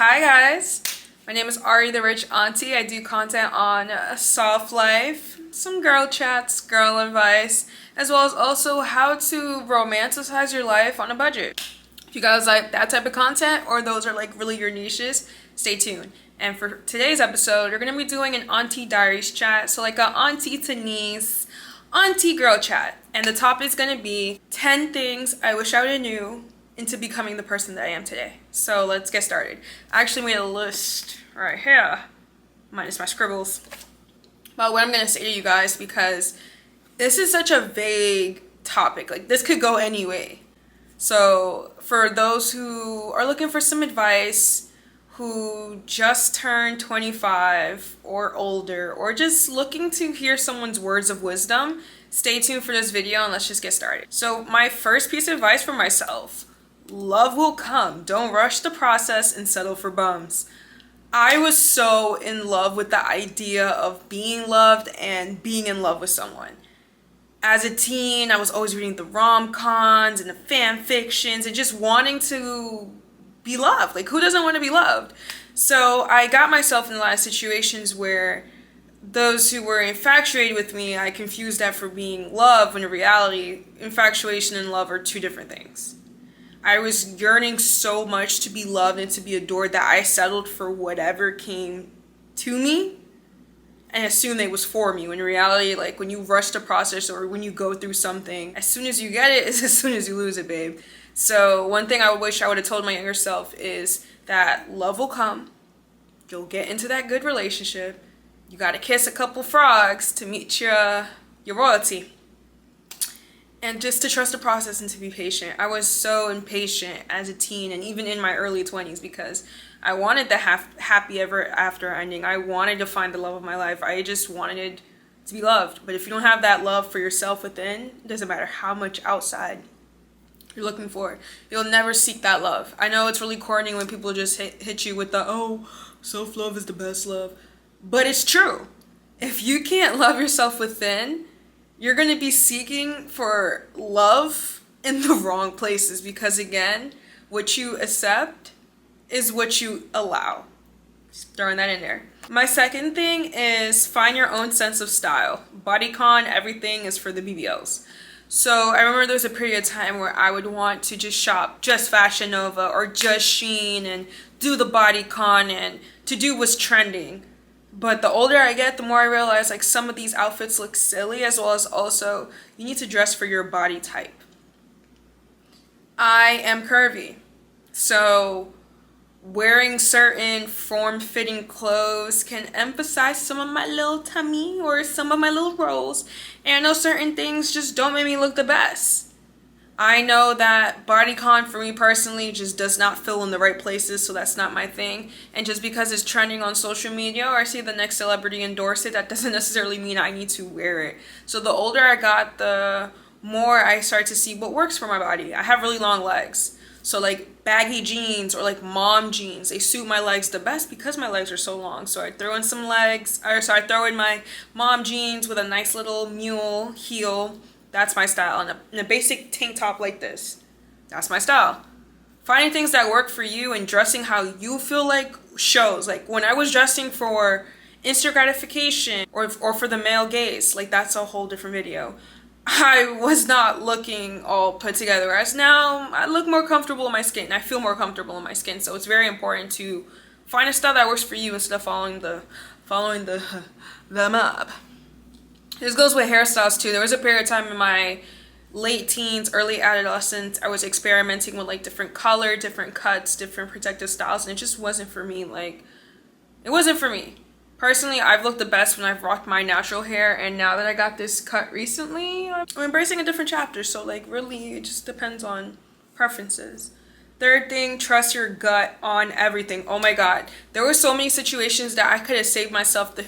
Hi guys, my name is Ari the Rich Auntie. I do content on soft life, some girl chats, girl advice, as well as also how to romanticize your life on a budget. If you guys like that type of content or those are like really your niches, stay tuned. And for today's episode, we're going to be doing an Auntie Diaries chat. So like a auntie to niece, auntie girl chat. And the topic is going to be 10 things I wish I would have knew into becoming the person that I am today. So let's get started. I actually made a list right here, minus my scribbles, about what I'm going to say to you guys because this is such a vague topic. Like this could go any way. So for those who are looking for some advice, who just turned 25 or older, or just looking to hear someone's words of wisdom, stay tuned for this video and let's just get started. So my first piece of advice for myself: love will come. Don't rush the process and settle for bums. I was so in love with the idea of being loved and being in love with someone. As a teen, I was always reading the rom-coms and the fan fictions and just wanting to be loved. Like, who doesn't want to be loved? So I got myself in a lot of situations where those who were infatuated with me, I confused that for being love, when in reality, infatuation and love are two different things. I was yearning so much to be loved and to be adored that I settled for whatever came to me and assumed it was for me. When in reality, like when you rush the process or when you go through something, as soon as you get it is as soon as you lose it, babe. So one thing I wish I would have told my younger self is that love will come. You'll get into that good relationship. You gotta kiss a couple frogs to meet your royalty. And just to trust the process and to be patient. I was so impatient as a teen and even in my early 20s because I wanted the happy ever after ending. I wanted to find the love of my life. I just wanted to be loved. But if you don't have that love for yourself within, it doesn't matter how much outside you're looking for, you'll never seek that love. I know it's really corny when people just hit you with the, oh, self-love is the best love. But it's true. If you can't love yourself within, you're going to be seeking for love in the wrong places because, again, what you accept is what you allow. Just throwing that in there. My second thing is find your own sense of style. Bodycon, everything is for the BBLs. So I remember there was a period of time where I would want to just shop just Fashion Nova or just Shein and do the bodycon and to do what's trending. But the older I get, the more I realize like some of these outfits look silly, as well as also you need to dress for your body type. I am curvy, so wearing certain form-fitting clothes can emphasize some of my little tummy or some of my little rolls, and I know certain things just don't make me look the best. I know that bodycon for me personally just does not fill in the right places, so that's not my thing. And just because it's trending on social media or I see the next celebrity endorse it, that doesn't necessarily mean I need to wear it. So the older I got, the more I start to see what works for my body. I have really long legs. So like baggy jeans or like mom jeans, they suit my legs the best because my legs are so long. So I throw in I throw in my mom jeans with a nice little mule heel. That's my style. And a basic tank top like this. That's my style. Finding things that work for you and dressing how you feel like shows. Like when I was dressing for instant gratification or for the male gaze, like that's a whole different video. I was not looking all put together. Whereas now I look more comfortable in my skin. I feel more comfortable in my skin. So it's very important to find a style that works for you instead of following the mob. This goes with hairstyles too. There was a period of time in my late teens, early adolescence, I was experimenting with like different color, different cuts, different protective styles, and it just wasn't for me. Like, it wasn't for me. Personally, I've looked the best when I've rocked my natural hair, and now that I got this cut recently, I'm embracing a different chapter. So like really, it just depends on preferences. Third thing, trust your gut on everything. Oh my God. There were so many situations that I could have saved myself the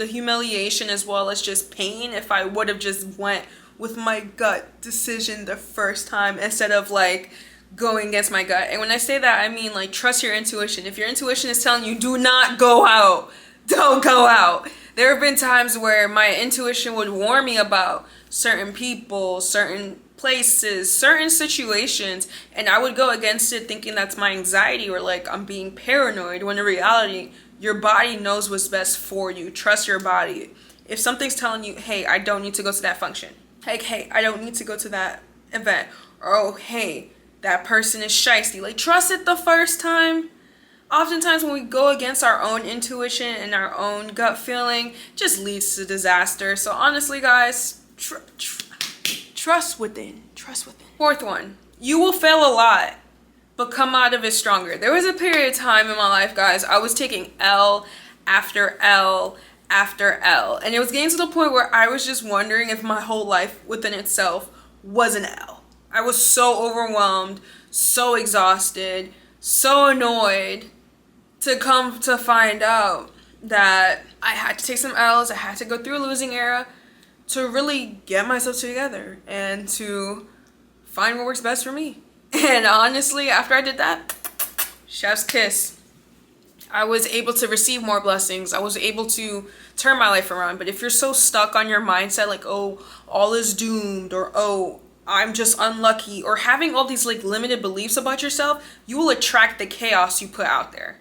humiliation as well as just pain if I would have just went with my gut decision the first time instead of like going against my gut. And when I say that, I mean like trust your intuition. If your intuition is telling you do not go out, don't go out. There have been times where my intuition would warn me about certain people, certain places, certain situations, and I would go against it thinking that's my anxiety or like I'm being paranoid, when in reality, your body knows what's best for you. Trust your body. If something's telling you, hey, I don't need to go to that function, like, hey, I don't need to go to that event, or oh, hey, that person is shysty, like, trust it the first time. Oftentimes when we go against our own intuition and our own gut feeling, it just leads to disaster. So honestly, guys, trust within. Trust within. Fourth one, you will fail a lot, but come out of it stronger. There was a period of time in my life, guys, I was taking L after L after L. And it was getting to the point where I was just wondering if my whole life within itself was an L. I was so overwhelmed, so exhausted, so annoyed to come to find out that I had to take some L's. I had to go through a losing era to really get myself together and to find what works best for me. And honestly, after I did that, chef's kiss. I was able to receive more blessings. I was able to turn my life around. But if you're so stuck on your mindset, like, oh, all is doomed, or oh, I'm just unlucky, or having all these like limited beliefs about yourself, you will attract the chaos you put out there.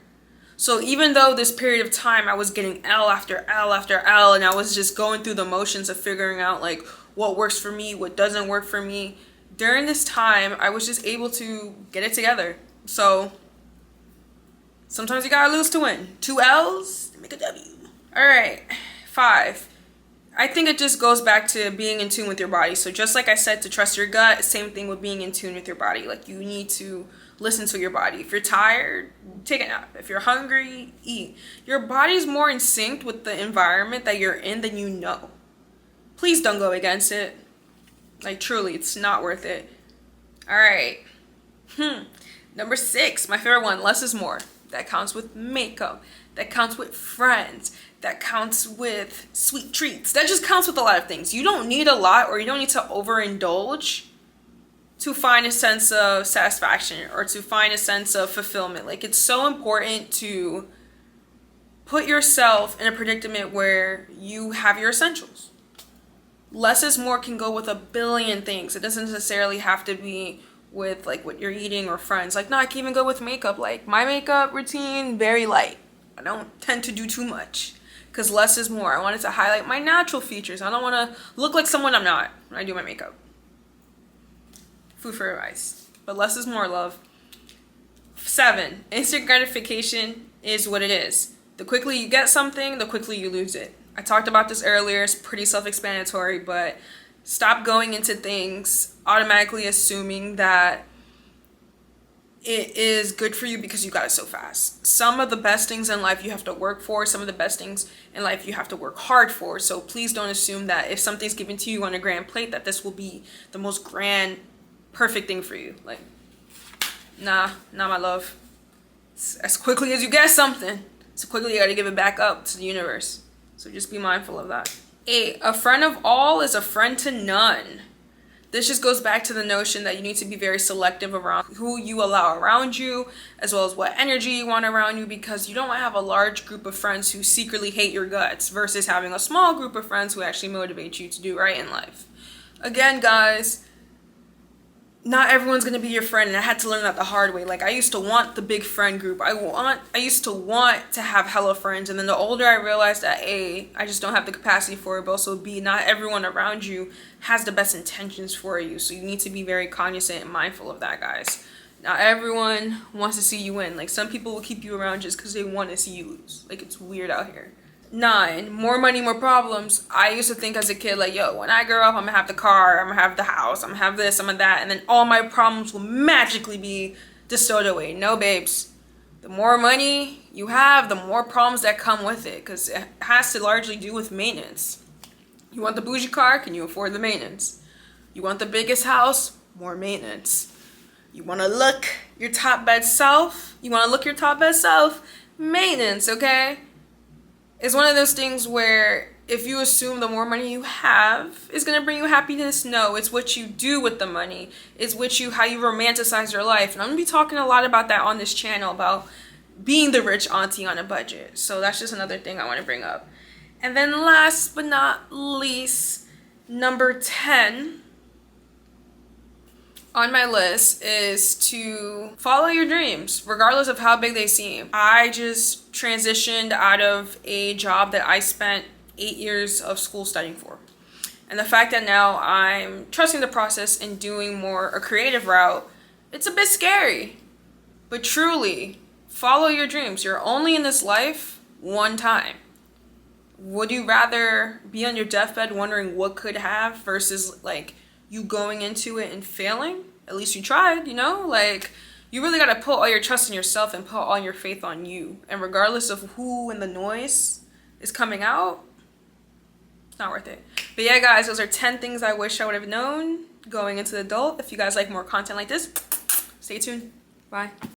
So even though this period of time I was getting L after L after L, and I was just going through the motions of figuring out like what works for me, what doesn't work for me, during this time I was just able to get it together. So sometimes you gotta lose to win. 2 L's to make a W. All right, 5. I think it just goes back to being in tune with your body. So just like I said, to trust your gut, same thing with being in tune with your body. Like, you need to listen to your body. If you're tired, take a nap. If you're hungry, eat. Your body's more in sync with the environment that you're in than you know. Please don't go against it. Like, truly, it's not worth it. All right. Number 6, my favorite one, less is more. That counts with makeup. That counts with friends. That counts with sweet treats. That just counts with a lot of things. You don't need a lot, or you don't need to overindulge to find a sense of satisfaction or to find a sense of fulfillment. Like, it's so important to put yourself in a predicament where you have your essentials. Less is more can go with a billion things. It doesn't necessarily have to be with like what you're eating or friends. Like, no, I can even go with makeup. Like, my makeup routine, very light. I don't tend to do too much because less is more. I wanted to highlight my natural features. I don't want to look like someone I'm not when I do my makeup. Food for advice. But less is more, love. 7, instant gratification is what it is. The quickly you get something, the quickly you lose it. I talked about this earlier. It's pretty self-explanatory, but stop going into things automatically assuming that it is good for you because you got it so fast. Some of the best things in life you have to work for. Some of the best things in life you have to work hard for. So please don't assume that if something's given to you on a grand plate that this will be the most grand, perfect thing for you. Like, nah, my love. As quickly as you get something, so quickly you gotta give it back up to the universe. So just be mindful of that. 8, a friend of all is a friend to none. This just goes back to the notion that you need to be very selective around who you allow around you, as well as what energy you want around you, because you don't want to have a large group of friends who secretly hate your guts versus having a small group of friends who actually motivate you to do right in life. Again, guys, not everyone's going to be your friend, and I had to learn that the hard way. Like, I used to want the big friend group. I used to want to have hella friends, and then the older I realized that A, I just don't have the capacity for it, but also B, not everyone around you has the best intentions for you. So you need to be very cognizant and mindful of that, guys. Not everyone wants to see you win. Like, some people will keep you around just because they want to see you lose. Like, it's weird out here. 9, more money, more problems. I used to think as a kid, like, yo, when I grow up, I'm gonna have the car, I'm gonna have the house, I'm gonna have this, I'm gonna that, and then all my problems will magically be bestowed away. No, babes. The more money you have, the more problems that come with it, because it has to largely do with maintenance. You want the bougie car? Can you afford the maintenance? You want the biggest house? More maintenance. You want to look your top bed self? Maintenance, okay? It's one of those things where if you assume the more money you have is going to bring you happiness, no, it's what you do with the money. It's how you romanticize your life. And I'm going to be talking a lot about that on this channel, about being the rich auntie on a budget. So that's just another thing I want to bring up. And then last but not least, number 10, On my list is to follow your dreams, regardless of how big they seem. I just transitioned out of a job that I spent 8 years of school studying for. And the fact that now I'm trusting the process and doing more a creative route, it's a bit scary. But truly, follow your dreams. You're only in this life one time. Would you rather be on your deathbed wondering what could have versus like you going into it and failing? At least you tried, you know? Like, you really gotta put all your trust in yourself and put all your faith on you. And regardless of who in the noise is coming out, it's not worth it. But yeah, guys, those are 10 things I wish I would have known going into the adult. If you guys like more content like this, stay tuned. Bye.